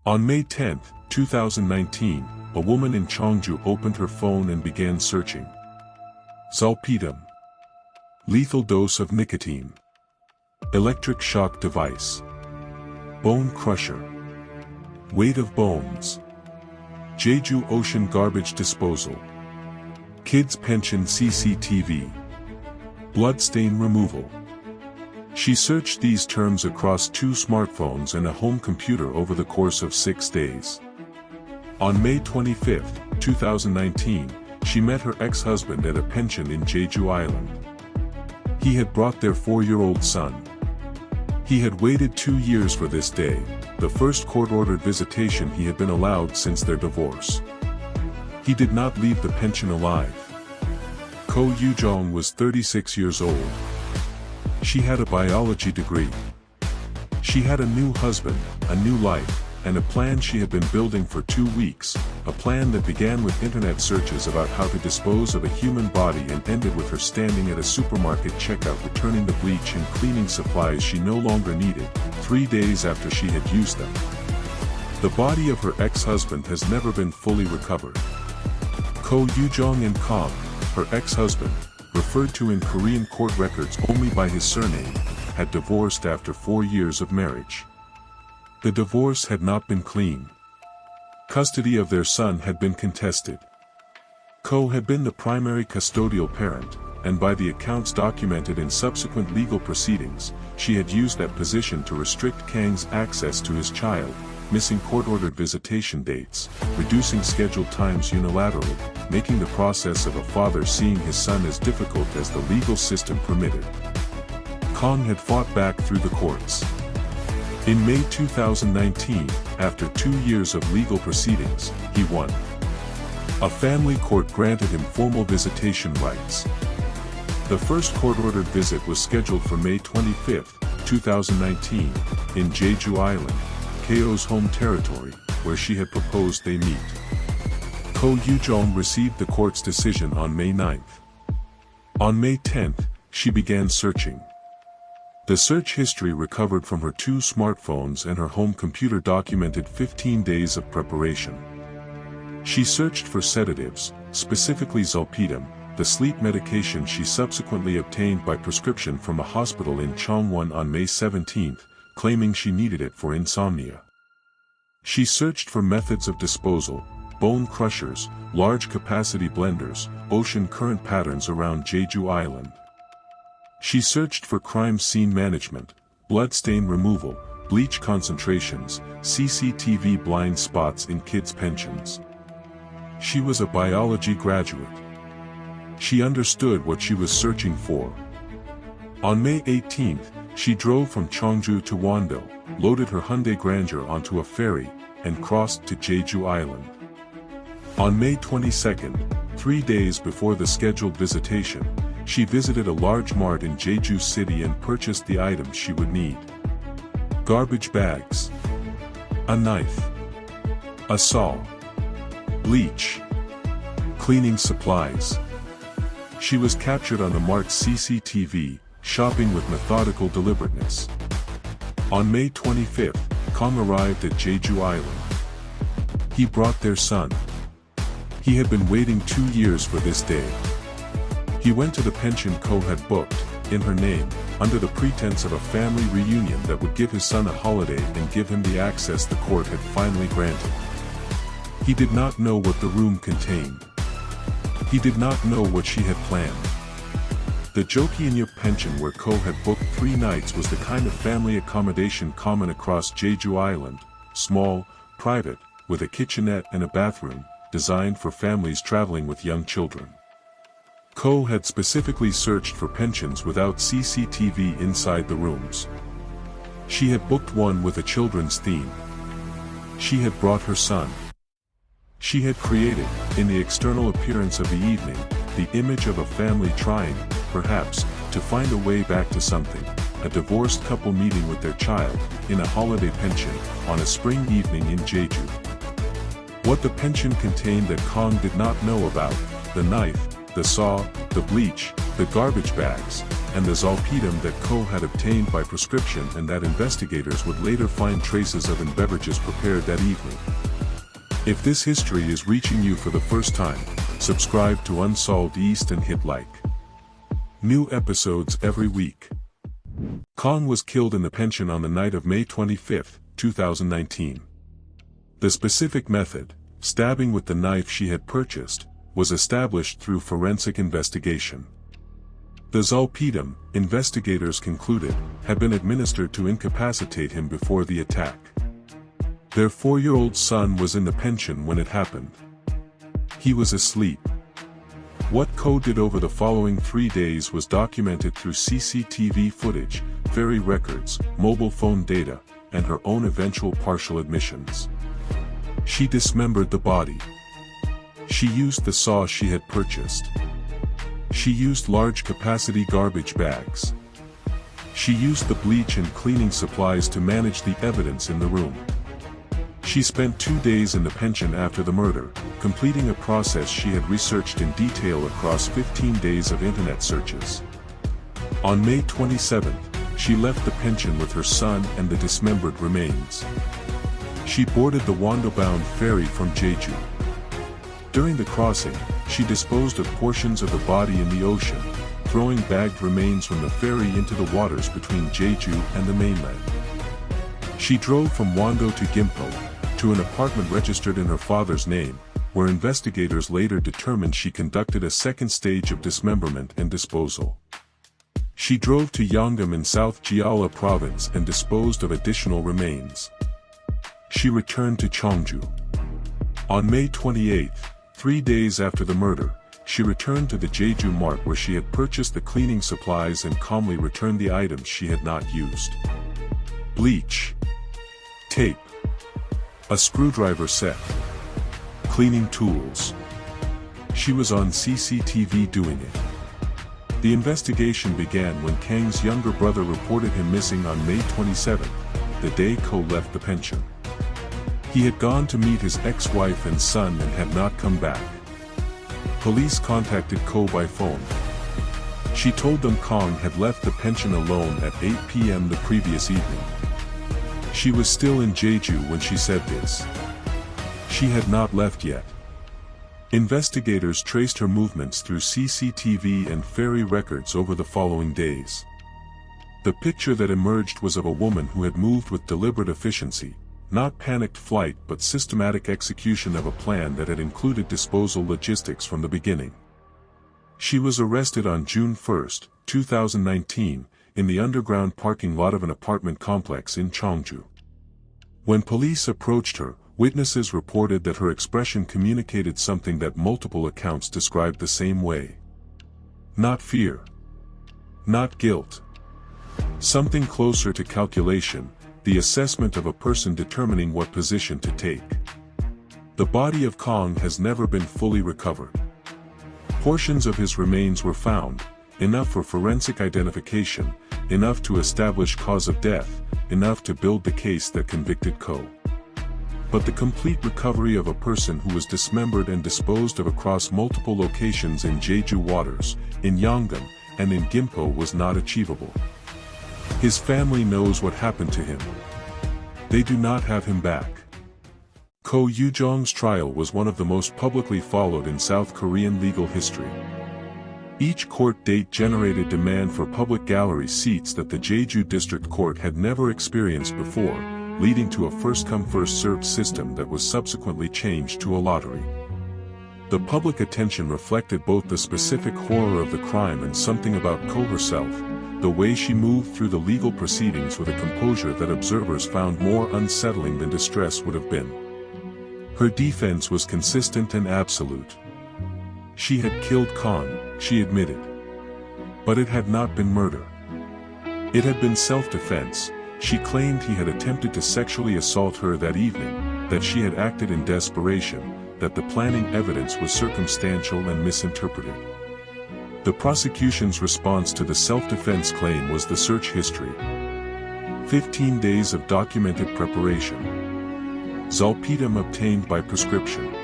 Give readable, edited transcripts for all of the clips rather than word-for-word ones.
On May 10, 2019, a woman in Cheongju opened her phone and began searching. Zolpidem. Lethal dose of nicotine. Electric shock device. Bone crusher. Weight of bones. Jeju ocean garbage disposal. Kids pension CCTV. Bloodstain removal. She searched these terms across 2 smartphones and a home computer over the course of 6 days. On May 25, 2019, she met her ex-husband at a pension in Jeju Island. He had brought their 4-year-old son. He had waited 2 years for this day, the first court-ordered visitation he had been allowed since their divorce. He did not leave the pension alive. Yu-jeong was 36 years old. She had a biology degree. She had a new husband, a new life, and a plan she had been building for 2 weeks, a plan that began with internet searches about how to dispose of a human body and ended with her standing at a supermarket checkout returning the bleach and cleaning supplies she no longer needed, 3 days after she had used them. The body of her ex-husband has never been fully recovered. Yu-jeong and Kong, her ex-husband, referred to in Korean court records only by his surname, had divorced after 4 years of marriage. The divorce had not been clean. Custody of their son had been contested. Ko had been the primary custodial parent, and by the accounts documented in subsequent legal proceedings, she had used that position to restrict Kang's access to his child, missing court-ordered visitation dates, reducing scheduled times unilaterally, making the process of a father seeing his son as difficult as the legal system permitted. Kang had fought back through the courts. In May 2019, after 2 years of legal proceedings, he won. A family court granted him formal visitation rights. The first court-ordered visit was scheduled for May 25, 2019, in Jeju Island, Ko's home territory, where she had proposed they meet. Yu-jeong received the court's decision on May 9. On May 10, she began searching. The search history recovered from her 2 smartphones and her home computer documented 15 days of preparation. She searched for sedatives, specifically zolpidem, the sleep medication she subsequently obtained by prescription from a hospital in Chongwon on May 17, claiming she needed it for insomnia. She searched for methods of disposal, bone crushers, large-capacity blenders, ocean current patterns around Jeju Island. She searched for crime scene management, bloodstain removal, bleach concentrations, CCTV blind spots in kids' pensions. She was a biology graduate. She understood what she was searching for. On May 18, she drove from Cheongju to Wando, loaded her Hyundai Grandeur onto a ferry, and crossed to Jeju Island. On May 22, 3 days before the scheduled visitation, she visited a large mart in Jeju City and purchased the items she would need. Garbage bags. A knife. A saw. Bleach. Cleaning supplies. She was captured on the mart's CCTV, shopping with methodical deliberateness. On May 25, Kang arrived at Jeju Island. He brought their son. He had been waiting 2 years for this day. He went to the pension Ko had booked, in her name, under the pretense of a family reunion that would give his son a holiday and give him the access the court had finally granted. He did not know what the room contained. He did not know what she had planned. The Jokyeonyuk pension where Ko had booked 3 nights was the kind of family accommodation common across Jeju Island, small, private, with a kitchenette and a bathroom, designed for families traveling with young children. Ko had specifically searched for pensions without CCTV inside the rooms. She had booked one with a children's theme. She had brought her son. She had created, in the external appearance of the evening, the image of a family trying, perhaps, to find a way back to something, a divorced couple meeting with their child, in a holiday pension, on a spring evening in Jeju. What the pension contained that Kang did not know about, the knife, the saw, the bleach, the garbage bags, and the zolpidem that Ko had obtained by prescription and that investigators would later find traces of in beverages prepared that evening. If this history is reaching you for the first time, subscribe to Unsolved East and hit like. New episodes every week. Kong was killed in the pension on the night of May 25, 2019. The specific method, stabbing with the knife she had purchased, was established through forensic investigation. The zolpidem, investigators concluded, had been administered to incapacitate him before the attack. Their 4-year-old son was in the pension when it happened. He was asleep. What Ko did over the following 3 days was documented through CCTV footage, ferry records, mobile phone data, and her own eventual partial admissions. She dismembered the body. She used the saw she had purchased. She used large-capacity garbage bags. She used the bleach and cleaning supplies to manage the evidence in the room. She spent 2 days in the pension after the murder, completing a process she had researched in detail across 15 days of internet searches. On May 27, she left the pension with her son and the dismembered remains. She boarded the Wando-bound ferry from Jeju. During the crossing, she disposed of portions of the body in the ocean, throwing bagged remains from the ferry into the waters between Jeju and the mainland. She drove from Wando to Gimpo, to an apartment registered in her father's name, where investigators later determined she conducted a second stage of dismemberment and disposal. She drove to Yeonggam in South Jeolla province and disposed of additional remains. She returned to Cheongju. On May 28, 3 days after the murder, she returned to the Jeju mart where she had purchased the cleaning supplies and calmly returned the items she had not used. Bleach, tape, a screwdriver set, cleaning tools. She was on CCTV doing it. The investigation began when Kang's younger brother reported him missing on May 27, the day Ko left the pension. He had gone to meet his ex-wife and son and had not come back. Police contacted Ko by phone. She told them Kong had left the pension alone at 8 p.m. the previous evening. She was still in Jeju when she said this. She had not left yet. Investigators traced her movements through CCTV and ferry records over the following days. The picture that emerged was of a woman who had moved with deliberate efficiency, not panicked flight but systematic execution of a plan that had included disposal logistics from the beginning. She was arrested on June 1, 2019, in the underground parking lot of an apartment complex in Cheongju. When police approached her, witnesses reported that her expression communicated something that multiple accounts described the same way. Not fear. Not guilt. Something closer to calculation, the assessment of a person determining what position to take. The body of Kong has never been fully recovered. Portions of his remains were found, enough for forensic identification, enough to establish cause of death, enough to build the case that convicted Ko. But the complete recovery of a person who was dismembered and disposed of across multiple locations in Jeju waters, in Yeonggam, and in Gimpo was not achievable. His family knows what happened to him. They do not have him back. Ko Yu-jeong's trial was one of the most publicly followed in South Korean legal history. Each court date generated demand for public gallery seats that the Jeju District Court had never experienced before, leading to a first-come first-served system that was subsequently changed to a lottery. The public attention reflected both the specific horror of the crime and something about Ko herself, the way she moved through the legal proceedings with a composure that observers found more unsettling than distress would have been. Her defense was consistent and absolute. She had killed Kong, she admitted. But it had not been murder. It had been self-defense. She claimed he had attempted to sexually assault her that evening, that she had acted in desperation, that the planning evidence was circumstantial and misinterpreted. The prosecution's response to the self-defense claim was the search history. 15 days of documented preparation. Zolpidem obtained by prescription.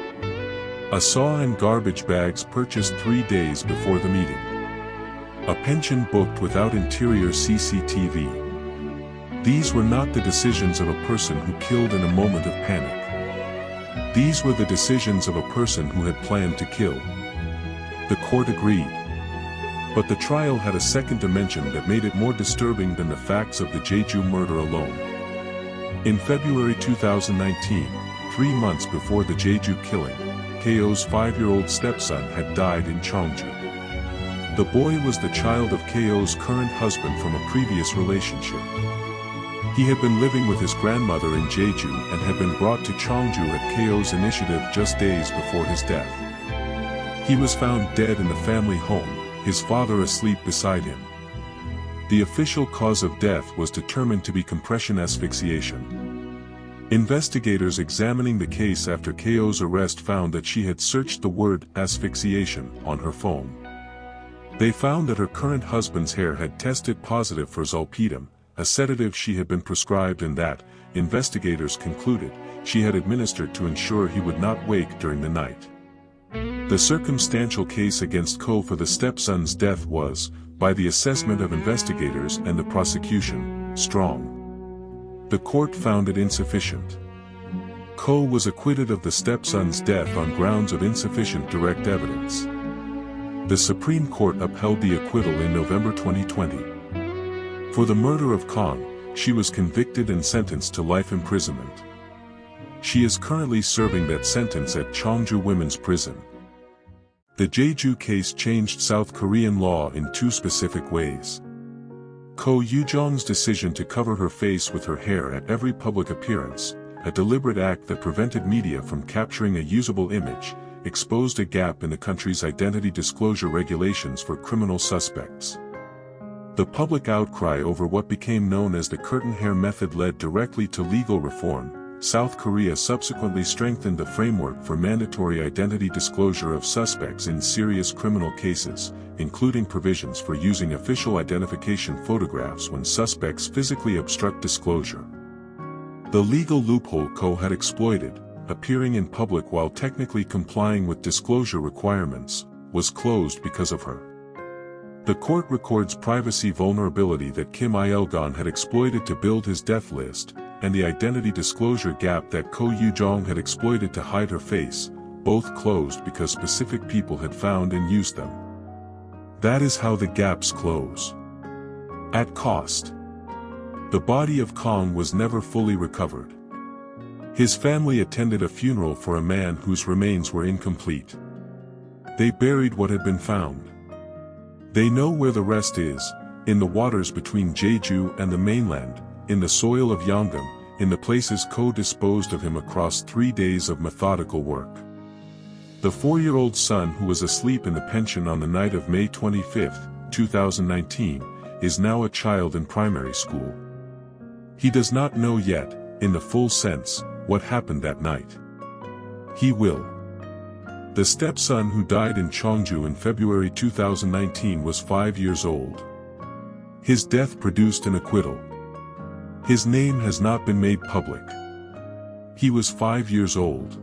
A saw and garbage bags purchased 3 days before the meeting. A pension booked without interior CCTV. These were not the decisions of a person who killed in a moment of panic. These were the decisions of a person who had planned to kill. The court agreed. But the trial had a second dimension that made it more disturbing than the facts of the Jeju murder alone. In February 2019, 3 months before the Jeju killing, Ko's 5-year-old stepson had died in Cheongju. The boy was the child of Ko's current husband from a previous relationship. He had been living with his grandmother in Jeju and had been brought to Cheongju at Ko's initiative just days before his death. He was found dead in the family home, his father asleep beside him. The official cause of death was determined to be compression asphyxiation. Investigators examining the case after Ko's arrest found that she had searched the word asphyxiation on her phone. They found that her current husband's hair had tested positive for zolpidem, a sedative she had been prescribed, and that, investigators concluded, she had administered to ensure he would not wake during the night. The circumstantial case against Ko for the stepson's death was, by the assessment of investigators and the prosecution, strong. The court found it insufficient. Ko was acquitted of the stepson's death on grounds of insufficient direct evidence. The Supreme Court upheld the acquittal in November 2020. For the murder of Kong, she was convicted and sentenced to life imprisonment. She is currently serving that sentence at Cheongju Women's Prison. The Jeju case changed South Korean law in 2 specific ways. Ko Yu-jeong's decision to cover her face with her hair at every public appearance, a deliberate act that prevented media from capturing a usable image, exposed a gap in the country's identity disclosure regulations for criminal suspects. The public outcry over what became known as the curtain hair method led directly to legal reform. South Korea subsequently strengthened the framework for mandatory identity disclosure of suspects in serious criminal cases, including provisions for using official identification photographs when suspects physically obstruct disclosure. The legal loophole Ko had exploited, appearing in public while technically complying with disclosure requirements, was closed because of her. The court records privacy vulnerability that Kim Il-gon had exploited to build his death list, and the identity disclosure gap that Ko Yu-jeong had exploited to hide her face, both closed because specific people had found and used them. That is how the gaps close. At cost. The body of Kong was never fully recovered. His family attended a funeral for a man whose remains were incomplete. They buried what had been found. They know where the rest is, in the waters between Jeju and the mainland, in the soil of Yeongnam, in the places Ko disposed of him across 3 days of methodical work. The 4-year-old son who was asleep in the pension on the night of May 25, 2019, is now a child in primary school. He does not know yet, in the full sense, what happened that night. He will. The stepson who died in Cheongju in February 2019 was 5 years old. His death produced an acquittal. His name has not been made public. He was 5 years old.